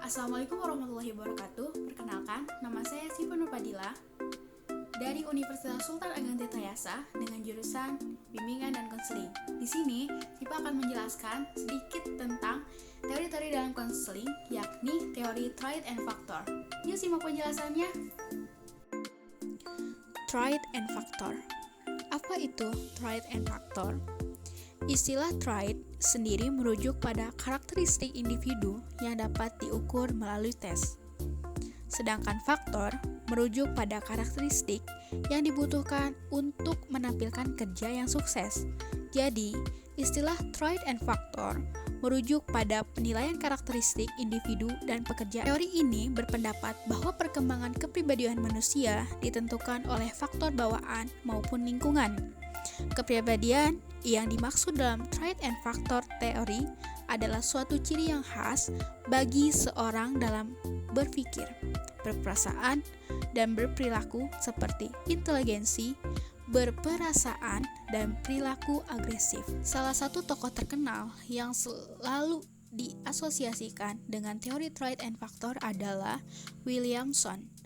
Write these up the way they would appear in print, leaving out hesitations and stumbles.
Assalamualaikum warahmatullahi wabarakatuh. Perkenalkan, nama saya Siva Nurpadila dari Universitas Sultan Ageng Tirtayasa dengan jurusan Bimbingan dan Konseling. Di sini, Siva akan menjelaskan sedikit tentang teori-teori dalam konseling, yakni teori Triad and Factor. Yuk simak penjelasannya. Triad and Factor. Apa itu Triad and Factor? Istilah triad sendiri merujuk pada karakteristik individu yang dapat diukur melalui tes. Sedangkan faktor merujuk pada karakteristik yang dibutuhkan untuk menampilkan kerja yang sukses. Jadi, istilah triad and factor merujuk pada penilaian karakteristik individu dan pekerja. Teori ini berpendapat bahwa perkembangan kepribadian manusia ditentukan oleh faktor bawaan maupun lingkungan. Kepribadian yang dimaksud dalam triad and factor teori adalah suatu ciri yang khas bagi seorang dalam berpikir, berperasaan, dan berperilaku seperti inteligensi, berperasaan, dan perilaku agresif. Salah satu tokoh terkenal yang selalu diasosiasikan dengan teori triad and factor adalah Williamson.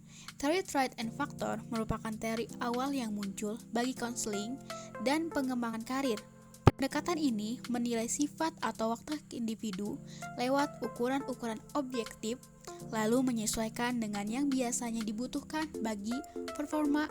Teori Triad and Factor merupakan teori awal yang muncul bagi konseling dan pengembangan karir. Pendekatan ini menilai sifat atau watak individu lewat ukuran-ukuran objektif, lalu menyesuaikan dengan yang biasanya dibutuhkan bagi performa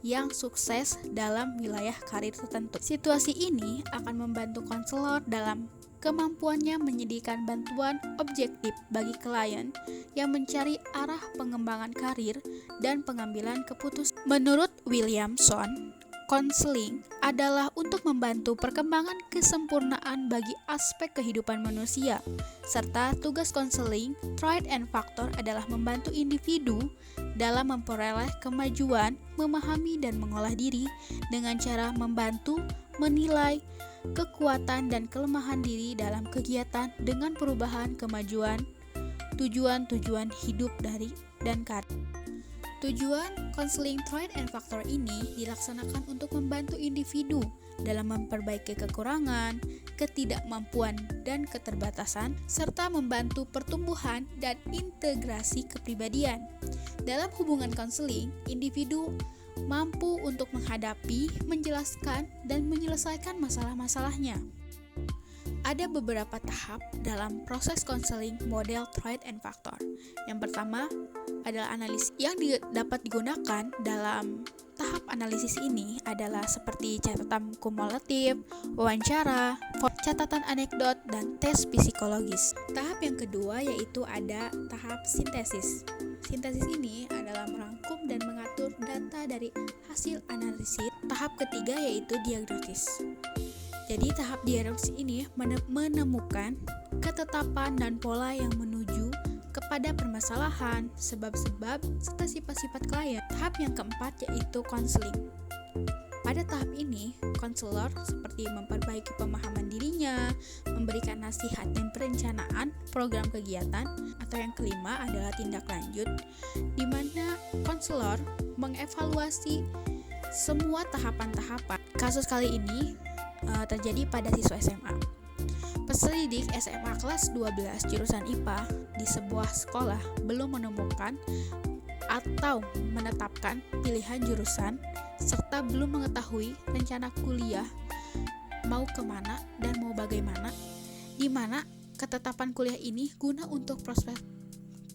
yang sukses dalam wilayah karir tertentu. Situasi ini akan membantu konselor dalam kemampuannya menyediakan bantuan objektif bagi klien yang mencari arah pengembangan karir dan pengambilan keputusan. Menurut Williamson, konseling adalah untuk membantu perkembangan kesempurnaan bagi aspek kehidupan manusia, serta tugas konseling Triad and Factor adalah membantu individu dalam memperoleh kemajuan, memahami dan mengolah diri dengan cara membantu menilai kekuatan dan kelemahan diri dalam kegiatan dengan perubahan kemajuan, tujuan-tujuan hidup dan karir. Tujuan konseling Triad and Factor ini dilaksanakan untuk membantu individu dalam memperbaiki kekurangan, ketidakmampuan, dan keterbatasan, serta membantu pertumbuhan dan integrasi kepribadian. Dalam hubungan konseling, individu mampu untuk menghadapi, menjelaskan, dan menyelesaikan masalah-masalahnya. Ada beberapa tahap dalam proses konseling model Triad and Factor. Yang pertama adalah analisis yang dapat digunakan dalam tahap analisis ini adalah seperti catatan kumulatif, wawancara, catatan anekdot, dan tes psikologis. Tahap yang kedua yaitu ada tahap sintesis. Sintesis ini adalah merangkum dan mengatur data dari hasil analisis. Tahap ketiga yaitu diagnosis. Jadi tahap diagnosis ini menemukan ketetapan dan pola yang menuju kepada permasalahan, sebab-sebab, serta sifat-sifat klien. Tahap yang keempat yaitu konseling. Pada tahap ini, konselor seperti memperbaiki pemahaman dirinya, memberikan nasihat dan perencanaan program kegiatan, atau yang kelima adalah tindak lanjut, di mana konselor mengevaluasi semua tahapan-tahapan. Kasus kali ini terjadi pada siswa SMA. Peserta didik SMA kelas 12 jurusan IPA di sebuah sekolah belum menemukan atau menetapkan pilihan jurusan serta belum mengetahui rencana kuliah mau kemana dan mau bagaimana, di mana ketetapan kuliah ini guna untuk prospek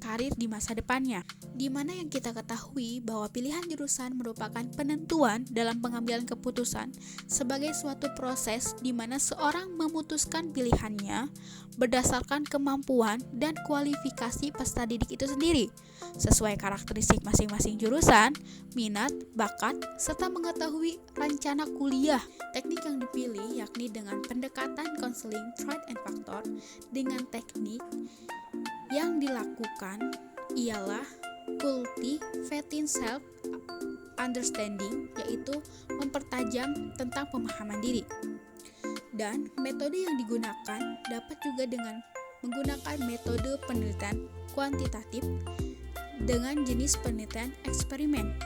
karir di masa depannya, di mana yang kita ketahui bahwa pilihan jurusan merupakan penentuan dalam pengambilan keputusan sebagai suatu proses di mana seorang memutuskan pilihannya berdasarkan kemampuan dan kualifikasi peserta didik itu sendiri, sesuai karakteristik masing-masing jurusan, minat, bakat, serta mengetahui rencana kuliah. Teknik yang dipilih yakni dengan pendekatan konseling Triad and Factor dengan teknik yang dilakukan ialah cultivating self understanding, yaitu mempertajam tentang pemahaman diri. Dan metode yang digunakan dapat juga dengan menggunakan metode penelitian kuantitatif dengan jenis penelitian eksperimen.